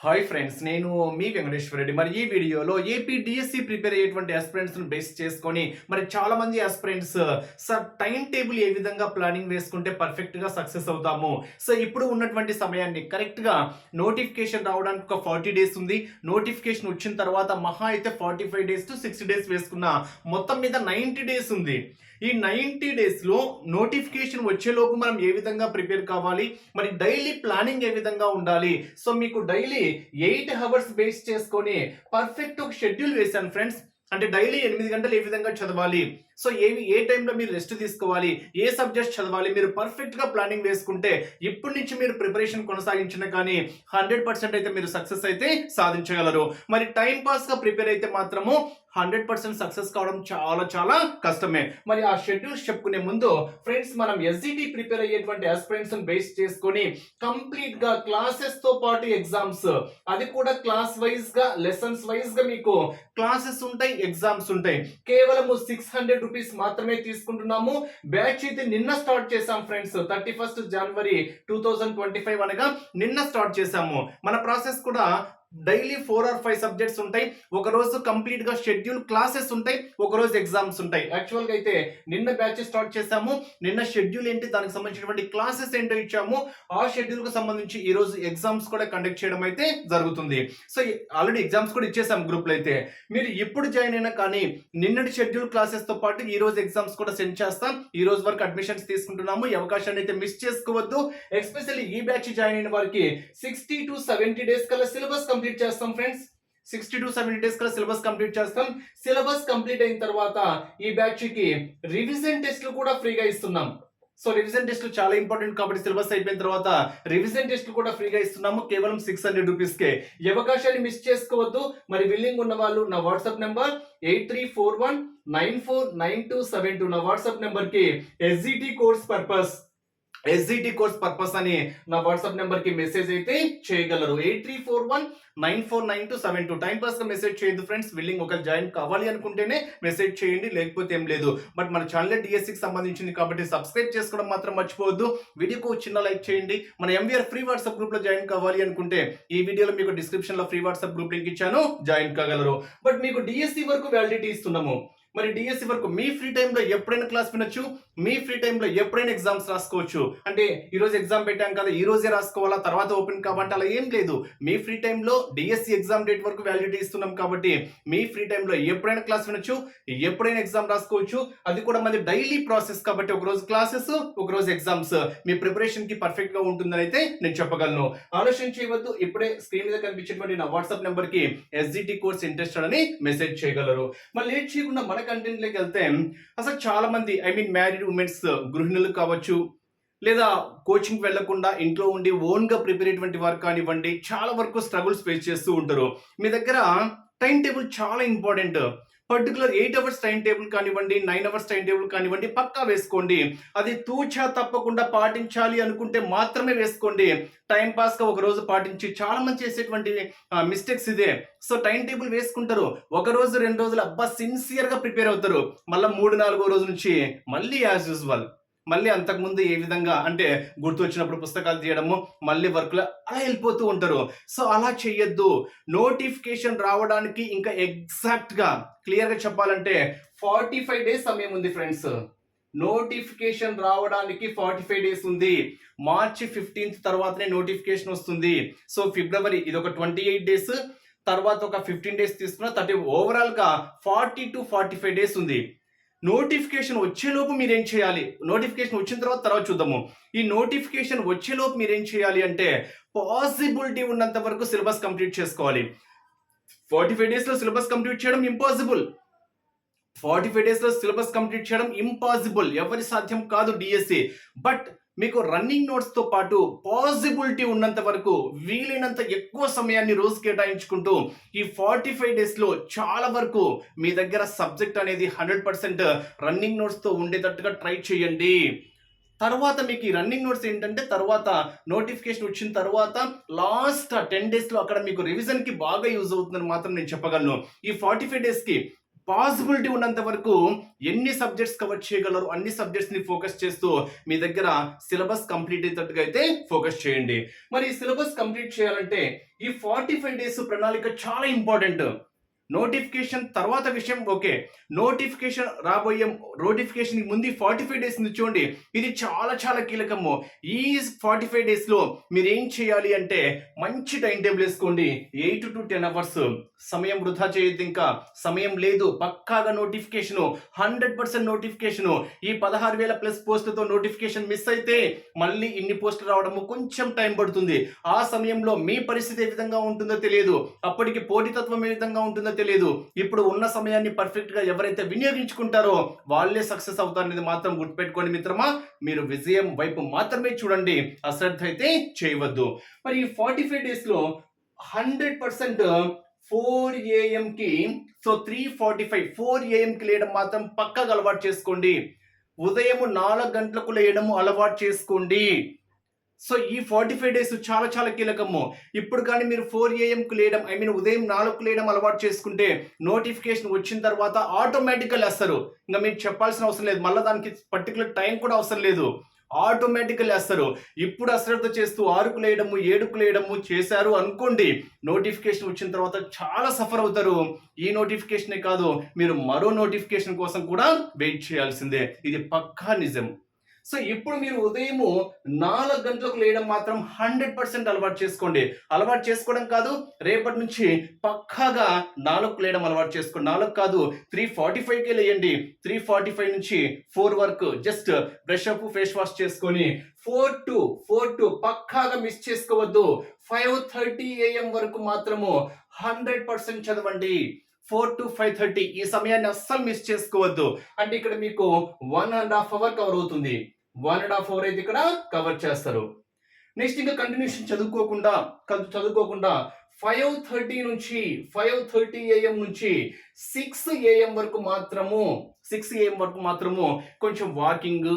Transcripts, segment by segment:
Hi friends, నేను మీ వెంకటేశ్వర రెడ్డి. మరి ఈ వీడియోలో ఏపీ డిఎస్సి ప్రిపేర్ అయ్యేటువంటి ఆస్పిరెంట్స్ను బేస్ చేసుకొని మరి చాలా మంది ఆస్పిరెంట్స్ సార్ టైం టేబుల్ ఏ విధంగా ప్లానింగ్ వేసుకుంటే పర్ఫెక్ట్గా సక్సెస్ అవుతాము. సో ఇప్పుడు ఉన్నటువంటి సమయాన్ని కరెక్ట్గా నోటిఫికేషన్ రావడానికి ఒక 40 డేస్ ఉంది. నోటిఫికేషన్ వచ్చిన తర్వాత మహా అయితే 45 డేస్ టు 60 డేస్ వేసుకున్న మొత్తం మీద 90 డేస్ ఉంది. ఈ 90 డేస్లో నోటిఫికేషన్ వచ్చేలోపు మనం ఏ విధంగా ప్రిపేర్ కావాలి, మరి డైలీ ప్లానింగ్ ఏ విధంగా ఉండాలి. సో మీకు డైలీ 8 అవర్స్ బేస్ చేసుకొని పర్ఫెక్ట్ ఒక షెడ్యూల్ వేశాను ఫ్రెండ్స్. అంటే డైలీ 8 గంటలు ఏ విధంగా చదవాలి, సో ఏ టైంలో మీరు రెస్ట్ తీసుకోవాలి, ఏ సబ్జెక్ట్ చదవాలి, మీరు పర్ఫెక్ట్ గా ప్లానింగ్ వేసుకుంటే ఇప్పటి నుంచి మీరు ప్రిపరేషన్ కొనసాగించిన కానీ 100% అయితే మీరు సక్సెస్ అయితే సాధించగలరు. మరి టైం పాస్ గా ప్రిపేర్ అయితే మాత్రము 100% సక్సెస్ కావడం చాలా చాలా కష్టమే. మరి ఆ షెడ్యూల్స్ చెప్పుకునే ముందు ఫ్రెండ్స్, మనం ఎస్జిటి ప్రిపేర్ అయ్యేటువంటి ఆస్పిరెంట్స్ బేస్ చేసుకొని కంప్లీట్ గా క్లాసెస్ తో పాటు ఎగ్జామ్స్, అది కూడా క్లాస్ వైజ్ గా లెసన్స్ వైజ్ గా మీకు క్లాసెస్ ఉంటాయి, ఎగ్జామ్స్ ఉంటాయి. కేవలం 600 రూపీస్ మాత్రమే తీసుకుంటున్నాము. బ్యాచ్ అయితే నిన్న స్టార్ట్ చేసాం ఫ్రెండ్స్. 31st జనవరి 2025 అనగా నిన్న స్టార్ట్ చేసాము. మన ప్రాసెస్ కూడా డైలీ 4 or 5 సబ్జెక్ట్స్ ఉంటాయి. ఒక రోజు కంప్లీట్ గా షెడ్యూల్ క్లాసెస్ ఉంటాయి, ఒక రోజు ఎగ్జామ్స్ ఉంటాయి. యాక్చువల్ గా అయితే నిన్న బ్యాచ్ స్టార్ట్ చేసాము. నిన్న షెడ్యూల్ ఏంటి, దానికి సంబంధించినటువంటి క్లాసెస్ ఏంటో ఇచ్చాము. ఆ షెడ్యూల్ కు సంబంధించి ఈ రోజు ఎగ్జామ్స్ కూడా కండక్ట్ చేయడం అయితే జరుగుతుంది. సో ఆల్రెడీ ఎగ్జామ్స్ కూడా ఇచ్చేసాం గ్రూప్ లో. అయితే మీరు ఎప్పుడు జాయిన్ అయినా కానీ నిన్నటి షెడ్యూల్ క్లాసెస్ తో పాటు ఈ రోజు ఎగ్జామ్స్ కూడా సెండ్ చేస్తాం. ఈ రోజు వరకు అడ్మిషన్స్ తీసుకుంటున్నాము. ఈ అవకాశాన్ని అయితే మిస్ చేసుకోవద్దు. ఎస్పెషల్లీ ఈ బ్యాచ్ జాయిన్ అయిన వారికి 60 to 70 డేస్ కల్లా సిలబస్ కంప్లీట్ చేస్తాం ఫ్రెండ్స్. 60 to 70 డేస్ కల్లా సిలబస్ కంప్లీట్ చేస్తాం. సిలబస్ కంప్లీట్ అయిన తర్వాత ఈ బ్యాచ్ కి రివిజన్ టెస్ట్లు కూడా ఫ్రీగా ఇస్తున్నాం. సో రివిజన్ టెస్ట్లు చాలా ఇంపార్టెంట్ కాబట్టి సిలబస్ అయిపోయిన తర్వాత రివిజన్ టెస్ట్లు కూడా ఫ్రీగా ఇస్తున్నాము, కేవలం 600 రూపీస్ కే. ఈ అవకాశాన్ని మిస్ చేసుకోవద్దు. మరి విల్లింగ్ ఉన్న వాళ్ళు నా వాట్సాప్ నెంబర్ 8341949272 నా వాట్సాప్ నెంబర్ కి ఎస్జిటి కోర్స్ పర్పస్ అని నా వాట్సాప్ నెంబర్ కి మెసేజ్ అయితే చేయగలరు. 8341949272. టైం పాస్ గా మెసేజ్ చేయొద్దు ఫ్రెండ్స్. విల్లింగ్ ఒకరు జాయిన్ కావాలి అనుకుంటేనే మెసేజ్ చేయండి, లేకపోతే ఏం లేదు. బట్ మన ఛానల్ డిఎస్సికి సంబంధించింది కాబట్టి సబ్స్క్రైబ్ చేసుకోవడం మాత్రం మర్చిపోవద్దు. వీడియోకు చిన్న లైక్ చేయండి. మన ఎంవీఆర్ ఫ్రీ వాట్సాప్ గ్రూప్ లో జాయిన్ కావాలి అనుకుంటే ఈ వీడియోలో మీకు డిస్క్రిప్షన్ లో ఫ్రీ వాట్సాప్ గ్రూప్ లింక్ ఇచ్చాను, జాయిన్ కాగలరు. బట్ మీకు డిఎస్సి వరకు వ్యాలిడిటీ ఇస్తున్నాము. మరి డిఎస్సి వరకు మీ ఫ్రీ టైంలో ఎప్పుడైనా క్లాస్ వినొచ్చు, మీ ఫ్రీ టైంలో ఎప్పుడైనా ఎగ్జామ్స్ రాసుకోవచ్చు. అంటే ఈ రోజు ఎగ్జామ్ పెట్టాం కదా, ఈ రోజే రాసుకోవాలా, తర్వాత ఓపెన్ కాబట్టి అలా ఏం లేదు. మీ ఫ్రీ టైంలో డిఎస్సి ఎగ్జామ్ డేట్ వరకు వ్యాలిడిటీ ఇస్తున్నాం కాబట్టి మీ ఫ్రీ టైంలో ఎప్పుడైనా క్లాస్ వినొచ్చు, ఎప్పుడైనా ఎగ్జామ్ రాసుకోవచ్చు. అది కూడా మనది డైలీ ప్రాసెస్ కాబట్టి ఒక రోజు క్లాసెస్, ఒక రోజు ఎగ్జామ్స్. మీ ప్రిపరేషన్ కి పర్ఫెక్ట్ గా ఉంటుందని అయితే నేను చెప్పగలను. ఆలోచన చేయవద్దు. ఇప్పుడే స్క్రీన్ మీద కనిపించేటువంటి నా వాట్సాప్ నెంబర్ కి ఎస్జిటి కోర్స్ ఇంట్రెస్టెడ్ అని మెసేజ్ చేయగలరు. మరి లేట్ చేయకుండా మన కంటెంట్ లోకి వెళ్తే, అసలు చాలా మంది మ్యారీడ్ ఉమెన్స్, గృహిణులు కావచ్చు, లేదా కోచింగ్ వెళ్లకుండా ఇంట్లో ఉండి ఓన్ గా ప్రిపేర్ అయ్యేటువంటి వారు కానివ్వండి, చాలా వరకు స్ట్రగుల్స్ ఫేస్ చేస్తూ ఉంటారు. మీ దగ్గర టైం టేబుల్ చాలా important. Particular 8 hours time table కానివ్వండి, 9 అవర్స్ టైం టేబుల్ కానివ్వండి, పక్కా వేసుకోండి. అది తూచా తప్పకుండా పాటించాలి అనుకుంటే మాత్రమే వేసుకోండి. టైం పాస్ గా ఒక రోజు పాటించి చాలా మంది చేసేటువంటి మిస్టేక్స్ ఇదే. సో టైం టేబుల్ వేసుకుంటారు, ఒక రోజు 2 రోజులు అబ్బా సిన్సియర్ గా ప్రిపేర్ అవుతారు. మళ్ళీ 3-4వ రోజు నుంచి మళ్ళీ యాజ్ యూజువల్, మళ్ళీ అంతకుముందు ఏ విధంగా అంటే గుర్తు వచ్చినప్పుడు పుస్తకాలు తీయడము, మళ్ళీ వర్క్లో అలా వెళ్ళిపోతూ ఉంటారు. సో అలా చెయ్యొద్దు. నోటిఫికేషన్ రావడానికి ఇంకా ఎగ్జాక్ట్ గా క్లియర్ గా చెప్పాలంటే 45 డేస్ సమయం ఉంది ఫ్రెండ్స్. నోటిఫికేషన్ రావడానికి 45 డేస్ ఉంది. మార్చి 15th తర్వాతనే నోటిఫికేషన్ వస్తుంది. సో ఫిబ్రవరి ఇది ఒక 28 డేస్, తర్వాత ఒక 15 డేస్ తీసుకున్న 30, ఓవరాల్ గా 40 to 45 డేస్ ఉంది. నోటిఫికేషన్ వచ్చేలోపు మీరేం చేయాలి, నోటిఫికేషన్ వచ్చిన తర్వాత చూద్దాము. ఈ నోటిఫికేషన్ వచ్చేలోపు మీరేం చేయాలి అంటే పాసిబిలిటీ ఉన్నంత వరకు సిలబస్ కంప్లీట్ చేసుకోవాలి. 45 డేస్ లో సిలబస్ కంప్లీట్ చేయడం ఇంపాసిబుల్. 45 డేస్ లో సిలబస్ కంప్లీట్ చేయడం ఇంపాసిబుల్, ఎవరి సాధ్యం కాదు డిఎస్సి. బట్ మీకు రన్నింగ్ నోట్స్ తో పాటు పాసిబిలిటీ ఉన్నంత వరకు వీలైనంత ఎక్కువ సమయాన్ని రోజు కేటాయించుకుంటూ ఈ 45 డేస్ లో చాలా వరకు మీ దగ్గర సబ్జెక్ట్ అనేది 100% రన్నింగ్ నోట్స్ తో ఉండేటట్టుగా ట్రై చేయండి. తర్వాత మీకు ఈ రన్నింగ్ నోట్స్ ఏంటంటే తర్వాత నోటిఫికేషన్ వచ్చిన తర్వాత లాస్ట్ 10 డేస్ లో అక్కడ మీకు రివిజన్ కి బాగా యూజ్ అవుతుందని మాత్రం నేను చెప్పగలను. ఈ 45 డేస్ కి పాసిబిలిటీ ఉన్నంత వరకు ఎన్ని సబ్జెక్ట్స్ కవర్ చేయగలరు అన్ని సబ్జెక్ట్స్ ని ఫోకస్ చేస్తూ మీ దగ్గర సిలబస్ కంప్లీట్ అయ్యేటట్టుగా అయితే ఫోకస్ చేయండి. మరి సిలబస్ కంప్లీట్ చేయాలంటే ఈ 45 డేస్ ప్రణాళిక చాలా ఇంపార్టెంట్. నోటిఫికేషన్ తర్వాత విషయం ఓకే, నోటిఫికేషన్ ముందు 45 డేస్ చూడండి, ఇది చాలా చాలా కీలకము. ఈ 45 డేస్ లో మీరు ఏం చేయాలి అంటే మంచి టైం టేబుల్ వేసుకోండి. 8 to 10 అవర్స్ సమయం వృధా చేయొద్దు. ఇంకా సమయం లేదు, పక్కాగా నోటిఫికేషన్ 100% నోటిఫికేషన్. ఈ 16,000 ప్లస్ పోస్టులతో నోటిఫికేషన్ మిస్ అయితే మళ్ళీ ఇన్ని పోస్టులు రావడము కొంచెం టైం పడుతుంది. ఆ సమయంలో మీ పరిస్థితి ఏ విధంగా ఉంటుందో తెలియదు, అప్పటికి పోటీతత్వం ఏ విధంగా ఉంటుందో తెలియదు. ఇప్పుడు ఉన్న సమయాన్ని పర్ఫెక్ట్ గా ఎవరైతే వినియోగించుకుంటారో వాళ్ళే సక్సెస్ అవుతారనేది మాత్రం గుర్తుపెట్టుకోండి మిత్రమా. మీరు విజయం వైపు మాత్రమే చూడండి, అశ్రద్ధ అయితే చేయవద్దు. మరి ఈ 45 డేస్ లో 100% 4 AM కి 3:45 4 AM కి లేయడం మాత్రం పక్కగా అలవాటు చేసుకోండి. ఉదయం 4 గంటలకు లేయడం అలవాటు చేసుకోండి. సో ఈ 45 డేస్ చాలా చాలా కీలకము. ఇప్పుడు కానీ మీరు 4 AM లేయడం ఉదయం 4కు లేయడం అలవాటు చేసుకుంటే నోటిఫికేషన్ వచ్చిన తర్వాత ఆటోమేటిక్గా లేస్తారు. ఇంకా మీకు చెప్పాల్సిన అవసరం లేదు, మళ్ళీ దానికి పర్టికులర్ టైం కూడా అవసరం లేదు, ఆటోమేటిక్గా లేస్తారు. ఇప్పుడు అశ్రద్ధ చేస్తూ 6కు లేయడము 7కు లేయడము చేశారు అనుకోండి, నోటిఫికేషన్ వచ్చిన తర్వాత చాలా సఫర్ అవుతారు. ఈ నోటిఫికేషనే కాదు, మీరు మరో నోటిఫికేషన్ కోసం కూడా వెయిట్ చేయాల్సిందే, ఇది పక్కా నిజం. సో ఇప్పుడు మీరు ఉదయం 4 గంటలకు లేయడం మాత్రం 100% అలవాటు చేసుకోండి. అలవాటు చేసుకోవడం కాదు, రేపటి నుంచి పక్కాగా 4కు లేయడం అలవాటు చేసుకోండి. 4 కాదు 3:45కే లేయండి. 3:45 నుంచి 4 వరకు just brush up face wash చేసుకొని 4 to పక్కాగా మిస్ చేసుకోవద్దు. 5:30 AM వరకు మాత్రము 100% చదవండి. 4 to 5:30 ఈ సమయాన్ని అస్సలు మిస్ చేసుకోవద్దు. అంటే ఇక్కడ మీకు 1.5 అవర్ కవర్ అవుతుంది. 1.5 అవర్ అయితే ఇక్కడ కవర్ చేస్తారు. నెక్స్ట్ ఇంకా కంటిన్యూషన్ చదువుకోకుండా 5:30 AM నుంచి 6 AM వరకు మాత్రము కొంచెం వాకింగ్,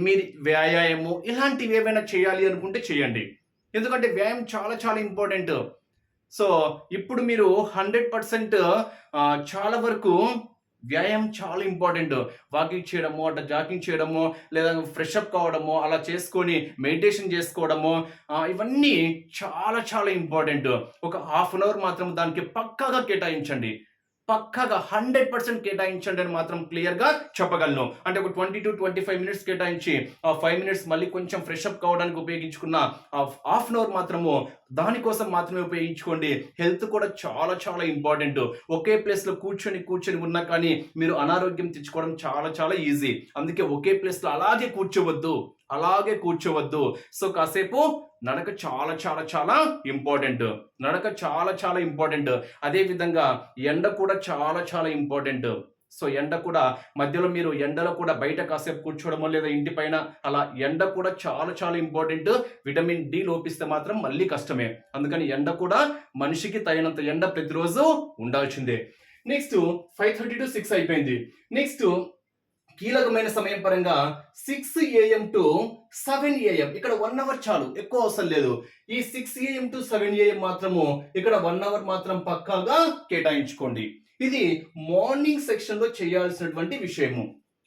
మీరు వ్యాయామం ఇలాంటివి ఏమైనా చేయాలి అనుకుంటే చేయండి. ఎందుకంటే వ్యాయామం చాలా చాలా ఇంపార్టెంట్. సో ఇప్పుడు మీరు 100% చాలా వరకు వ్యాయామం చాలా ఇంపార్టెంట్. వాకింగ్ చేయడము, అట్లా జాగింగ్ చేయడము, లేదా ఫ్రెష్ అప్ కావడము, అలా చేసుకొని మెడిటేషన్ చేసుకోవడము, ఇవన్నీ చాలా చాలా ఇంపార్టెంట్. ఒక హాఫ్ అన్ అవర్ మాత్రం దానికి పక్కాగా కేటాయించండి. పక్కాగా 100% కేటాయించండి అని మాత్రం క్లియర్గా చెప్పగలను. అంటే ఒక 20 to 25 మినిట్స్ కేటాయించి ఆ 5 మినిట్స్ మళ్ళీ కొంచెం ఫ్రెష్ అప్ కావడానికి ఉపయోగించుకున్న హాఫ్ అన్ అవర్ మాత్రము దానికోసం మాత్రమే ఉపయోగించుకోండి. హెల్త్ కూడా చాలా చాలా ఇంపార్టెంట్. ఒకే ప్లేస్లో కూర్చొని ఉన్నా కానీ మీరు అనారోగ్యం తెచ్చుకోవడం చాలా చాలా ఈజీ. అందుకే ఒకే ప్లేస్లో అలాగే కూర్చోవద్దు. సో కాసేపు నడక చాలా చాలా చాలా ఇంపార్టెంట్. అదే విధంగా ఎండ కూడా చాలా చాలా ఇంపార్టెంట్. సో ఎండ కూడా మధ్యలో మీరు ఎండలో కూడా బయట కాసేపు కూర్చోవడమో లేదా ఇంటి పైన అలా ఎండ కూడా చాలా చాలా ఇంపార్టెంట్. విటమిన్ డి లోపిస్తే మాత్రం మళ్ళీ కష్టమే. అందుకని ఎండ కూడా మనిషికి తగినంత ఎండ ప్రతిరోజు ఉండాల్సిందే. నెక్స్ట్ 5:30 to 6 అయిపోయింది. నెక్స్ట్ కీలకమైన సమయం పరంగా 6 AM to 7 AM ఇక్కడ 1 అవర్ చాలు, ఎక్కువ అవసరం లేదు. ఈ 6 AM to 7 AM మాత్రము ఇక్కడ 1 అవర్ మాత్రం పక్కాగా కేటాయించుకోండి. ఇది మార్నింగ్ సెక్షన్ లో చేయాల్సినటువంటి విషయము.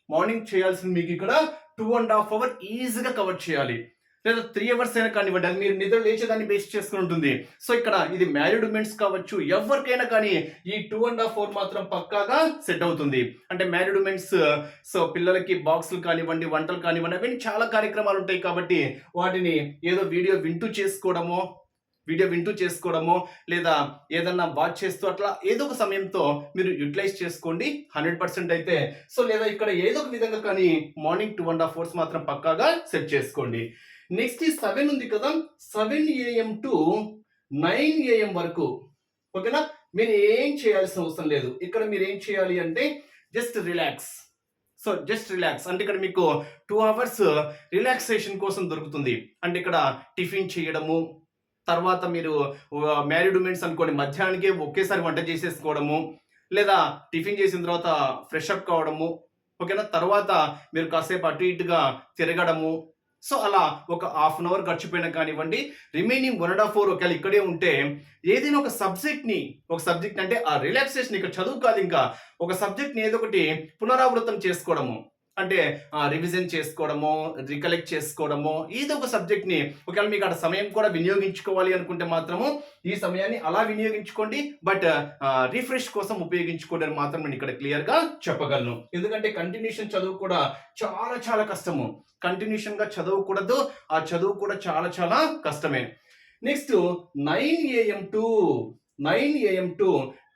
మార్నింగ్ చేయాల్సింది మీకు ఇక్కడ 2.5 అవర్ ఈజీగా కవర్ చేయాలి, లేదా 3 అవర్స్ అయినా కానివ్వండి, అది మీరు నిద్ర లేచేదాన్ని బేస్ చేసుకుని ఉంటుంది. సో ఇక్కడ ఇది మ్యారీడ్ ఉమెన్స్ కావచ్చు, ఎవరికైనా కానీ ఈ 2.5 అవర్ మాత్రం పక్కాగా సెట్ అవుతుంది. అంటే మ్యారీడ్ ఉమెన్స్ సో పిల్లలకి బాక్సులు కానివ్వండి, వంటలు కానివ్వండి, అవన్నీ చాలా కార్యక్రమాలు ఉంటాయి కాబట్టి వాటిని ఏదో వీడియో వింటూ చేసుకోవడమో లేదా ఏదన్నా వాచ్ చేస్తూ అట్లా ఏదో ఒక సమయంతో మీరు యూటిలైజ్ చేసుకోండి 100% అయితే. సో లేదా ఇక్కడ ఏదో ఒక విధంగా కానీ మార్నింగ్ 2.5 అవర్స్ మాత్రం పక్కాగా సెట్ చేసుకోండి. నెక్స్ట్ ఈ 7 ఉంది కదా, 7 AM to 9 AM వరకు ఓకేనా. మీరు ఏం చేయాల్సిన అవసరం లేదు. ఇక్కడ మీరు ఏం చేయాలి అంటే జస్ట్ రిలాక్స్. అంటే ఇక్కడ మీకు 2 అవర్స్ రిలాక్సేషన్ కోసం దొరుకుతుంది. అంటే ఇక్కడ టిఫిన్ చేయడము, తర్వాత మీరు మ్యారీడ్ ఉమెన్స్ అనుకోండి మధ్యాహ్నానికి ఒకేసారి వంట చేసేసుకోవడము, లేదా టిఫిన్ చేసిన తర్వాత ఫ్రెష్ అప్ కావడము ఓకేనా. తర్వాత మీరు కాసేపు అటు ఇటుగా తిరగడము. సో అలా ఒక హాఫ్ అన్ అవర్ గడిచిపోయినా కానివ్వండి, రిమైనింగ్ 1.5 అవర్ ఒకవేళ ఇక్కడే ఉంటే ఏదైనా ఒక సబ్జెక్ట్ అంటే ఆ రిలాక్సేషన్, ఇక్కడ చదువు కాదు, ఇంకా ఒక సబ్జెక్ట్ని ఏదో ఒకటి పునరావృతం చేసుకోవడము, అంటే రివిజన్ చేసుకోవడమో, రికలెక్ట్ చేసుకోవడమో, ఏదో ఒక సబ్జెక్ట్ని ఒకవేళ మీకు అక్కడ సమయం కూడా వినియోగించుకోవాలి అనుకుంటే మాత్రము ఈ సమయాన్ని అలా వినియోగించుకోండి. బట్ రిఫ్రెష్ కోసం ఉపయోగించుకోండి అని మాత్రం నేను ఇక్కడ క్లియర్ గా చెప్పగలను. ఎందుకంటే కంటిన్యూషన్ చదువు కూడా చాలా చాలా కష్టము. కంటిన్యూషన్ గా చదవకూడదు, ఆ చదువు కూడా చాలా చాలా కష్టమే. నెక్స్ట్ 9 AM to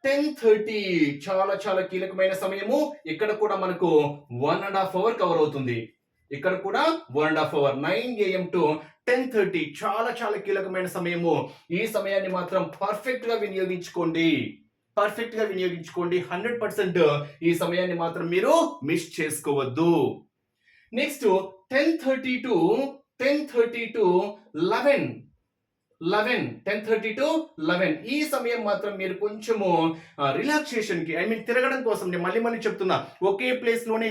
10:30 చాలా చాలా కీలకమైన సమయము. ఇక్కడ కూడా మనకు 1.5 అవర్ కవర్ అవుతుంది. ఇక్కడ కూడా 1.5 అవర్. 9 AM to 10:30 చాలా చాలా కీలకమైన సమయము. ఈ సమయాన్ని మాత్రం పర్ఫెక్ట్ గా వినియోగించుకోండి. 100% ఈ సమయాన్ని మాత్రం మీరు మిస్ చేసుకోవద్దు. Next 10:30 to 11. 10:30 to 11 ఈ సమయం మాత్రం మీరు కొంచెము రిలాక్సేషన్ కి, తిరగడం కోసం. నేను మళ్ళీ చెప్తున్నా, ఒకే ప్లేస్ లోనే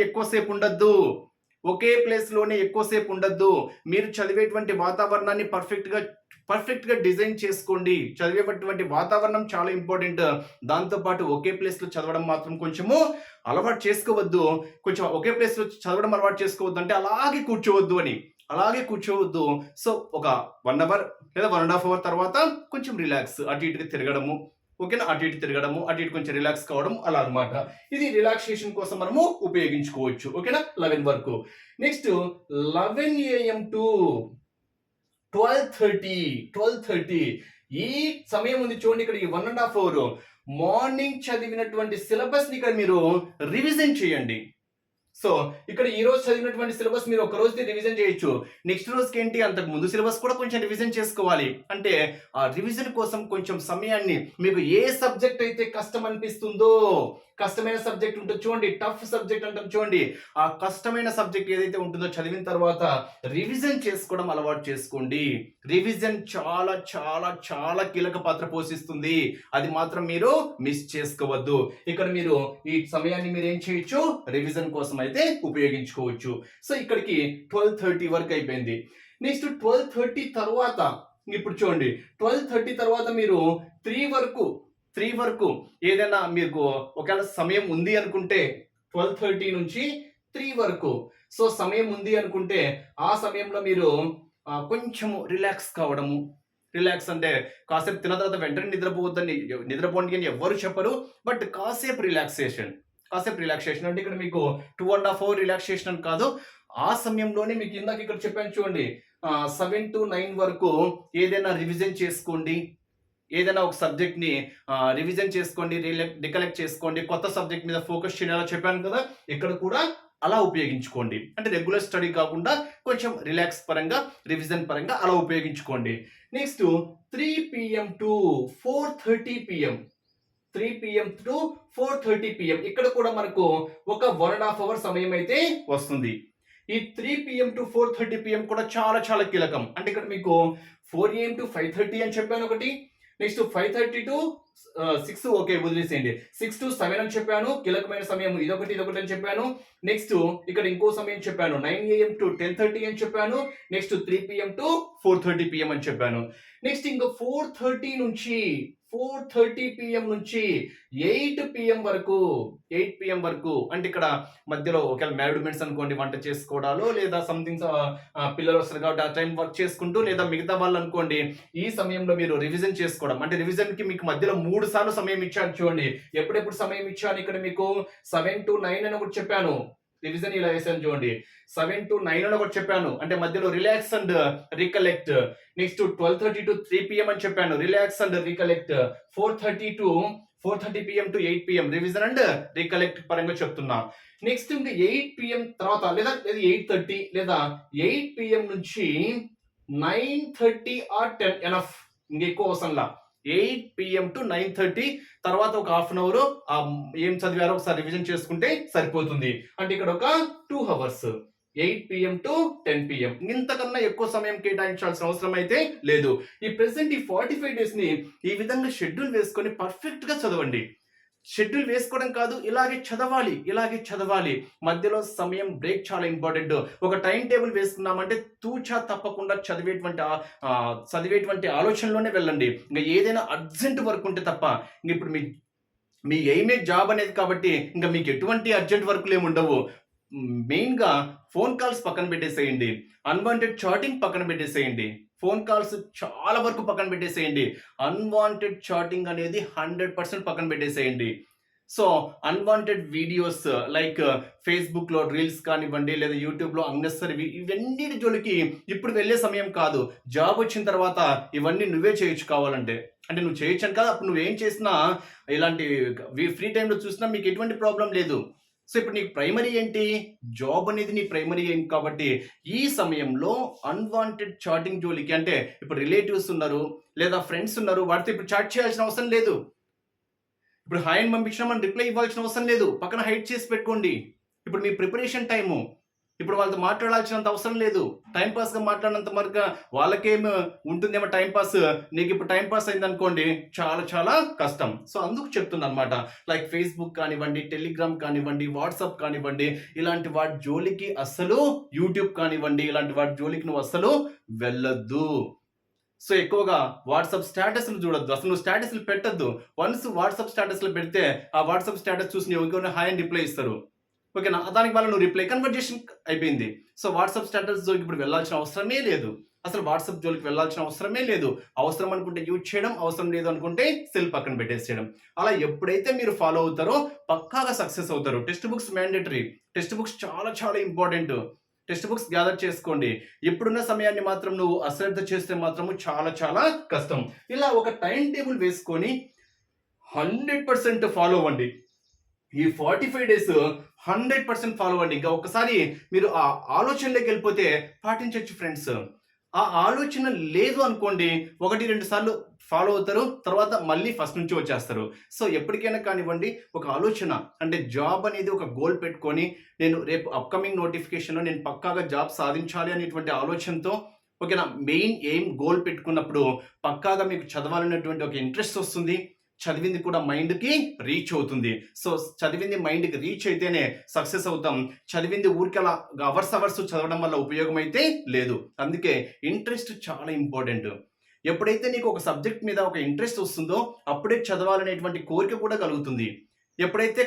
ఎక్కువసేపు ఉండద్దు. మీరు చదివేటువంటి వాతావరణాన్ని పర్ఫెక్ట్ గా డిజైన్ చేసుకోండి. చదివేటువంటి వాతావరణం చాలా ఇంపార్టెంట్. దాంతో పాటు ఒకే ప్లేస్ లో చదవడం మాత్రం కొంచెము అలవాటు చేసుకోవద్దు. కొంచెం ఒకే ప్లేస్ లో చదవడం అలవాటు చేసుకోవద్దు అంటే అలాగే కూర్చోవద్దు. సో ఒక 1 అవర్ లేదా 1.5 అవర్ తర్వాత కొంచెం రిలాక్స్, అటు ఇటుగా తిరగడము, ఓకేనా, అటు ఇటు కొంచెం రిలాక్స్ కావడం, అలా అనమాట. ఇది రిలాక్సేషన్ కోసం మనము ఉపయోగించుకోవచ్చు, ఓకేనా, 11 వరకు. నెక్స్ట్ 11 AM to 12:30 ఈ సమయం ఉంది చూడండి. ఇక్కడ ఈ 1.5 అవర్ మార్నింగ్ చదివినటువంటి సిలబస్ ని ఇక్కడ మీరు రివిజన్ చేయండి. సో ఇక్కడ ఈ రోజు చదివినటువంటి సిలబస్ మీరు ఒక రోజు రివిజన్ చేయొచ్చు. నెక్స్ట్ రోజుకి ఏంటి, అంతకు ముందు సిలబస్ కూడా కొంచెం రివిజన్ చేసుకోవాలి. అంటే ఆ రివిజన్ కోసం కొంచెం సమయాన్ని, మీకు ఏ సబ్జెక్ట్ అయితే కష్టం అనిపిస్తుందో, కష్టమైన సబ్జెక్ట్ ఉంటుంది చూడండి, టఫ్ సబ్జెక్ట్ అంటాం చూడండి, ఆ కష్టమైన సబ్జెక్ట్ ఏదైతే ఉంటుందో చదివిన తర్వాత రివిజన్ చేసుకోవడం అలవాటు చేసుకోండి. రివిజన్ చాలా చాలా చాలా కీలక పాత్ర పోషిస్తుంది. అది మాత్రం మీరు మిస్ చేసుకోవద్దు. ఇక్కడ మీరు ఈ సమయాన్ని మీరు ఏం చేయొచ్చు, రివిజన్ కోసం అయితే ఉపయోగించుకోవచ్చు. సో ఇక్కడికి 12:30 వరకు అయిపోయింది. నెక్స్ట్ 12:30 తర్వాత ఇప్పుడు చూడండి, 12:30 తర్వాత మీరు 3 వరకు ఏదైనా మీకు ఒకవేళ సమయం ఉంది అనుకుంటే 12:30 నుంచి 3 వరకు, సో సమయం ఉంది అనుకుంటే ఆ సమయంలో మీరు కొంచెము రిలాక్స్ కావడము. రిలాక్స్ అంటే కాసేపు తిన్న తర్వాత వెంటనే నిద్రపోండి అని ఎవరు చెప్పరు. బట్ కాసేపు రిలాక్సేషన్ అంటే ఇక్కడ మీకు 2.5 అవర్ రిలాక్సేషన్ అని కాదు, ఆ సమయంలోనే మీకు ఇందాక ఇక్కడ చెప్పాను చూడండి, 7 to 9 వరకు ఏదైనా రివిజన్ చేసుకోండి. ఏదైనా ఒక సబ్జెక్ట్ ని రివిజన్ చేసుకోండి, రికలెక్ట్ చేసుకోండి, కొత్త సబ్జెక్ట్ మీద ఫోకస్ చేయాలో చెప్పాను కదా, ఇక్కడ కూడా అలా ఉపయోగించుకోండి. అంటే రెగ్యులర్ స్టడీ కాకుండా కొంచెం రిలాక్స్ పరంగా, రివిజన్ పరంగా అలా ఉపయోగించుకోండి. Next 3 PM to 4:30 PM. 3 PM to 4:30 PM ఇక్కడ కూడా మనకు ఒక 1.5 అవర్ సమయం అయితే వస్తుంది. ఈ 3 PM to 4:30 PM కూడా చాలా చాలా కీలకం. అంటే ఇక్కడ మీకు 4 AM to 5:30 అని చెప్పాను ఒకటి. నెక్స్ట్ 5:30 to 6 ఓకే వదిలేసేయండి. 6 to 7 అని చెప్పాను, కీలకమైన సమయం ఇదొకటి అని చెప్పాను. నెక్స్ట్ ఇక్కడ ఇంకో సమయం చెప్పాను, 9 AM to 10:30 అని చెప్పాను. నెక్స్ట్ 3 PM to 4:30 PM అని చెప్పాను. నెక్స్ట్ ఇంకా 4:30 PM నుంచి 8 PM వరకు అంటే ఇక్కడ మధ్యలో ఒకవేళ మ్యారీడ్ ఉమెన్స్ అనుకోండి, వంట చేసుకోవడాలు లేదా సంథింగ్ పిల్లలు వస్తారు కాబట్టి ఆ టైం వర్క్ చేసుకుంటూ, లేదా మిగతా వాళ్ళు అనుకోండి ఈ సమయంలో మీరు రివిజన్ చేసుకోవడం. అంటే రివిజన్ కి మీకు మధ్యలో 3 సార్లు సమయం ఇచ్చాను చూడండి. ఎప్పుడెప్పుడు సమయం ఇచ్చాను, ఇక్కడ మీకు 7 to 9 అని ఒకటి చెప్పాను, రివిజన్ ఇలా వేసాను చూడండి. 7 to 9 అని ఒకటి చెప్పాను, అంటే మధ్యలో relax and recollect. Next 12:30 to 3 PM అని చెప్పాను, relax and recollect. 4:30 PM to 8 PM revision and recollect పరంగా చెప్తున్నా. నెక్స్ట్ ఇంకా 8 PM తర్వాత లేదా 8:30 లేదా 8 PM నుంచి 9:30 or 10 ఎనఫ్, ఇంకెక్కువ అవసరంలా. 8 PM to 9:30 తర్వాత ఒక హాఫ్ అన్ అవర్ ఏం చదివారో ఒకసారి రివిజన్ చేసుకుంటే సరిపోతుంది. అంటే ఇక్కడ ఒక 2 అవర్స్, 8 PM to 10 PM. ఇంతకన్నా ఎక్కువ సమయం కేటాయించాల్సిన అవసరం అయితే లేదు. ఈ ప్రెసెంట్ ఈ 45 days ని ఈ విధంగా షెడ్యూల్ వేసుకొని పర్ఫెక్ట్ గా చదవండి. షెడ్యూల్ వేసుకోవడం కాదు, ఇలాగే చదవాలి. మధ్యలో సమయం బ్రేక్ చాలా ఇంపార్టెంట్. ఒక టైం టేబుల్ వేసుకున్నామంటే తూచా తప్పకుండా చదివేటువంటి ఆలోచనలోనే వెళ్ళండి. ఇంకా ఏదైనా అర్జెంట్ వర్క్ ఉంటే తప్ప. ఇంక ఇప్పుడు మీ ఎయిమే జాబ్ అనేది కాబట్టి ఇంకా మీకు ఎటువంటి అర్జెంట్ వర్క్లు ఏమి ఉండవు. మెయిన్గా ఫోన్ కాల్స్ పక్కన పెట్టేసేయండి, అన్వాంటెడ్ చాటింగ్ పక్కన పెట్టేసేయండి. ఫోన్ కాల్స్ చాలా వరకు పక్కన పెట్టేసేయండి. అన్వాంటెడ్ చాటింగ్ అనేది 100% పక్కన పెట్టేసేయండి. సో అన్వాంటెడ్ వీడియోస్ లైక్ ఫేస్బుక్లో రీల్స్ కానివ్వండి, లేదా యూట్యూబ్లో అన్నెసరీ ఇవన్నీ జోలికి ఇప్పుడు వెళ్ళే సమయం కాదు. జాబ్ వచ్చిన తర్వాత ఇవన్నీ నువ్వే చేయొచ్చు కావాలంటే. అంటే నువ్వు చేయొచ్చు కదా, అప్పుడు నువ్వేం చేసినా ఇలాంటి ఫ్రీ టైంలో చూసినా మీకు ఎటువంటి ప్రాబ్లం లేదు. సో ఇప్పుడు నీకు ప్రైమరీ ఏంటి? జాబ్ అనేది నీ ప్రైమరీ ఏంటి కాబట్టి ఈ సమయంలో అన్వాంటెడ్ చాటింగ్ జోలికి, అంటే ఇప్పుడు రిలేటివ్స్ ఉన్నారు లేదా ఫ్రెండ్స్ ఉన్నారు, వాటితో ఇప్పుడు చాట్ చేయాల్సిన అవసరం లేదు. ఇప్పుడు హాయ్ అని పంపించినా మనం రిప్లై ఇవ్వాల్సిన అవసరం లేదు, పక్కన హైడ్ చేసి పెట్టుకోండి. ఇప్పుడు మీ ప్రిపరేషన్ టైము, ఇప్పుడు వాళ్ళతో మాట్లాడాల్సినంత అవసరం లేదు. టైంపాస్గా మాట్లాడినంత వరకు వాళ్ళకేమి ఉంటుందేమో టైంపాస్, నీకు ఇప్పుడు టైంపాస్ అయింది అనుకోండి చాలా చాలా కష్టం. సో అందుకు చెప్తున్నా అనమాట. లైక్ ఫేస్బుక్ కానివ్వండి, టెలిగ్రామ్ కానివ్వండి, వాట్సాప్ కానివ్వండి, ఇలాంటి వాటి జోలికి అస్సలు, యూట్యూబ్ కానివ్వండి, ఇలాంటి వాటి జోలికి నువ్వు అస్సలు వెళ్ళొద్దు. సో ఎక్కువగా వాట్సాప్ స్టేటస్లు చూడొద్దు, అసలు నువ్వు స్టేటస్లు పెట్టద్దు. వన్స్ వాట్సాప్ స్టేటస్లు పెడితే ఆ వాట్సాప్ స్టేటస్ చూసి ఎవరికైనా హాయ్ అని రిప్లై ఇస్తారు, ఓకేనా? దానికి వల్ల నువ్వు రిప్లై, కన్వర్జేషన్ అయిపోయింది. సో వాట్సాప్ స్టేటస్ జోలికి ఇప్పుడు వెళ్ళాల్సిన అవసరమే లేదు. అసలు వాట్సాప్ జోలికి వెళ్ళాల్సిన అవసరమే లేదు. అవసరం అనుకుంటే యూజ్ చేయడం, అవసరం లేదు అనుకుంటే సెల్ పక్కన పెట్టేసేయడం. అలా ఎప్పుడైతే మీరు ఫాలో అవుతారో పక్కాగా సక్సెస్ అవుతారు. Text books mandatory, text books చాలా చాలా ఇంపార్టెంట్. టెక్స్ట్ బుక్స్ గ్యాదర్ చేసుకోండి. ఇప్పుడున్న సమయాన్ని మాత్రం నువ్వు అశ్రద్ధ చేస్తే మాత్రము చాలా చాలా కష్టం. ఇలా ఒక టైం టేబుల్ వేసుకొని 100% ఫాలో అవ్వండి. ఈ 45 days 100% ఫాలో అవ్వండి. ఇంకా ఒకసారి మీరు ఆ ఆలోచనలోకి వెళ్ళిపోతే పాటించవచ్చు ఫ్రెండ్స్. ఆ ఆలోచన లేదు అనుకోండి, 1-2 సార్లు ఫాలో అవుతారు, తర్వాత మళ్ళీ ఫస్ట్ నుంచి వచ్చేస్తారు. సో ఎప్పటికైనా కానివ్వండి, ఒక ఆలోచన, అంటే జాబ్ అనేది ఒక గోల్ పెట్టుకొని, నేను రేపు అప్కమింగ్ నోటిఫికేషన్లో నేను పక్కాగా జాబ్ సాధించాలి అనేటువంటి ఆలోచనతో, ఓకేనా, మెయిన్ ఎయిమ్ గోల్ పెట్టుకున్నప్పుడు పక్కాగా మీకు చదవాలనేటువంటి ఒక ఇంట్రెస్ట్ వస్తుంది. చదివింది కూడా మైండ్కి రీచ్ అవుతుంది. సో చదివింది మైండ్కి రీచ్ అయితేనే సక్సెస్ అవుతాం. చదివింది ఊరికలా అవర్స్ చదవడం వల్ల ఉపయోగం అయితే లేదు. అందుకే ఇంట్రెస్ట్ చాలా ఇంపార్టెంట్. ఎప్పుడైతే నీకు ఒక సబ్జెక్ట్ మీద ఒక ఇంట్రెస్ట్ వస్తుందో అప్పుడే చదవాలనేటువంటి కోరిక కూడా కలుగుతుంది. ఎప్పుడైతే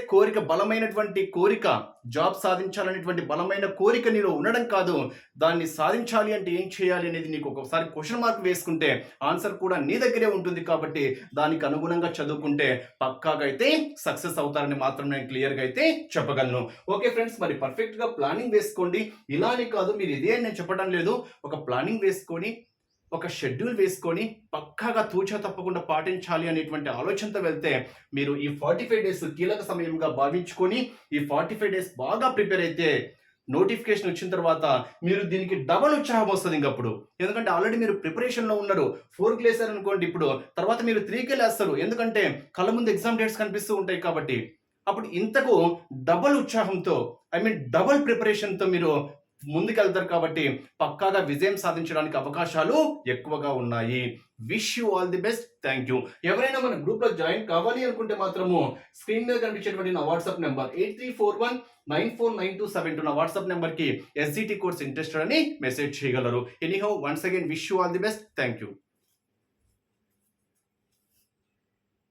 బలమైనటువంటి కోరిక, జాబ్ సాధించాలనేటువంటి బలమైన కోరిక నీలో ఉండడం కాదు, దాన్ని సాధించాలి అంటే ఏం చేయాలి అనేది నీకు ఒకసారి క్వశ్చన్ మార్క్ వేసుకుంటే ఆన్సర్ కూడా నీ దగ్గరే ఉంటుంది. కాబట్టి దానికి అనుగుణంగా చదువుకుంటే పక్కాగా అయితే సక్సెస్ అవుతారని మాత్రం నేను క్లియర్గా అయితే చెప్పగలను. ఓకే ఫ్రెండ్స్, మరి పర్ఫెక్ట్గా ప్లానింగ్ వేసుకోండి. ఇలానే కాదు, మీరు ఇదే అని నేను చెప్పడం లేదు, ఒక ప్లానింగ్ వేసుకొని, ఒక షెడ్యూల్ వేసుకొని పక్కాగా తూచా తప్పకుండా పాటించాలి అనేటువంటి ఆలోచనతో వెళ్తే మీరు ఈ 45 days కీలక సమయంగా భావించుకొని ఈ 45 days బాగా ప్రిపేర్ అయితే నోటిఫికేషన్ వచ్చిన తర్వాత మీరు దీనికి డబల్ ఉత్సాహం వస్తుంది ఇంకప్పుడు. ఎందుకంటే ఆల్రెడీ మీరు ప్రిపరేషన్లో ఉన్నారు. 4కి లేసారు అనుకోండి, ఇప్పుడు తర్వాత మీరు 3కే లేస్తారు. ఎందుకంటే కళ్ళ ముందు ఎగ్జామ్ డేట్స్ కనిపిస్తూ ఉంటాయి కాబట్టి. అప్పుడు ఇంతకు డబల్ ఉత్సాహంతో, డబల్ ప్రిపరేషన్తో మీరు ముందుకెళ్తారు. కాబట్టి పక్కాగా విజయం సాధించడానికి అవకాశాలు ఎక్కువగా ఉన్నాయి. Wish you all the best. Thank you. ఎవరైనా మన గ్రూప్లో జాయిన్ కావాలి అనుకుంటే మాత్రము స్క్రీన్ మీద కనిపించేటువంటి నా వాట్సాప్ నెంబర్ 8341949272 నా వాట్సాప్ నెంబర్కి SGT కోర్స్ ఇంట్రెస్టెడ్ అని మెసేజ్ చేయగలరు. Anyhow, once again wish you all the best. Thank you.